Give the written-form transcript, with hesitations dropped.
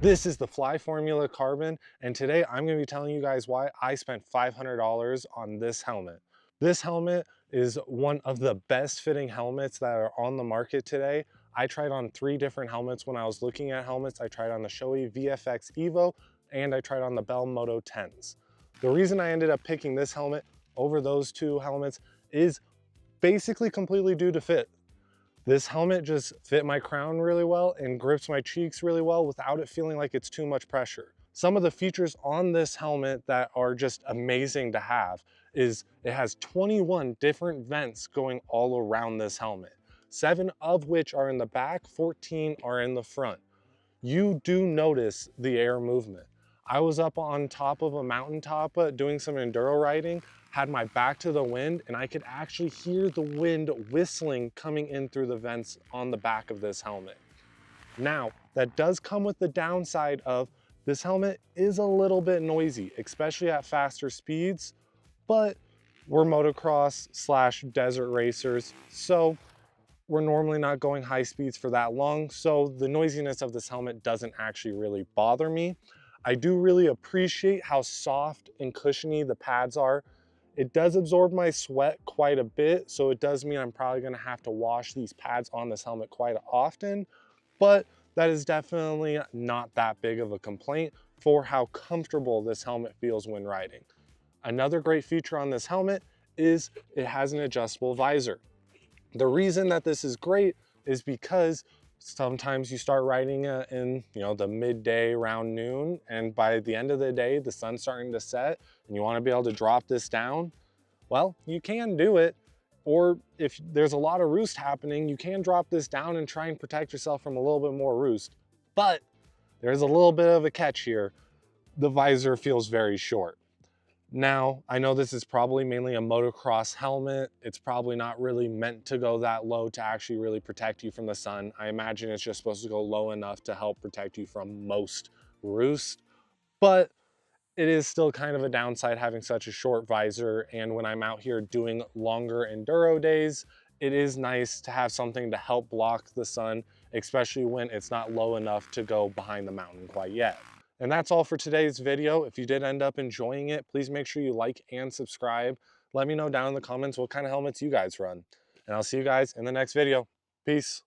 This is the Fly Formula Carbon, and today I'm going to be telling you guys why I spent $500 on this helmet. This helmet is one of the best fitting helmets that are on the market today. I tried on 3 different helmets when I was looking at helmets. I tried on the Shoei VFX Evo and I tried on the Bell Moto 10s. The reason I ended up picking this helmet over those 2 helmets is basically completely due to fit. This helmet just fit my crown really well and grips my cheeks really well without it feeling like it's too much pressure. Some of the features on this helmet that are just amazing to have is it has 21 different vents going all around this helmet, 7 of which are in the back, 14 are in the front. You do notice the air movement. I was up on top of a mountaintop doing some enduro riding, had my back to the wind, and I could actually hear the wind whistling coming in through the vents on the back of this helmet. Now, that does come with the downside of this helmet is a little bit noisy, especially at faster speeds, but we're motocross slash desert racers, so we're normally not going high speeds for that long, so the noisiness of this helmet doesn't actually really bother me. I do really appreciate how soft and cushiony the pads are. It does absorb my sweat quite a bit, so it does mean I'm probably gonna have to wash these pads on this helmet quite often, but that is definitely not that big of a complaint for how comfortable this helmet feels when riding. Another great feature on this helmet is it has an adjustable visor. The reason that this is great is because sometimes you start riding in the midday around noon, and by the end of the day the sun's starting to set and you want to be able to drop this down. Well, you can do it, or if there's a lot of roost happening, you can drop this down and try and protect yourself from a little bit more roost. But there's a little bit of a catch here. The visor feels very short. Now, I know this is probably mainly a motocross helmet. It's probably not really meant to go that low to actually really protect you from the sun. I imagine it's just supposed to go low enough to help protect you from most roost, but it is still kind of a downside having such a short visor. And when I'm out here doing longer enduro days, it is nice to have something to help block the sun, especially when it's not low enough to go behind the mountain quite yet. And that's all for today's video. If you did end up enjoying it, please make sure you like and subscribe. Let me know down in the comments what kind of helmets you guys run. And I'll see you guys in the next video. Peace.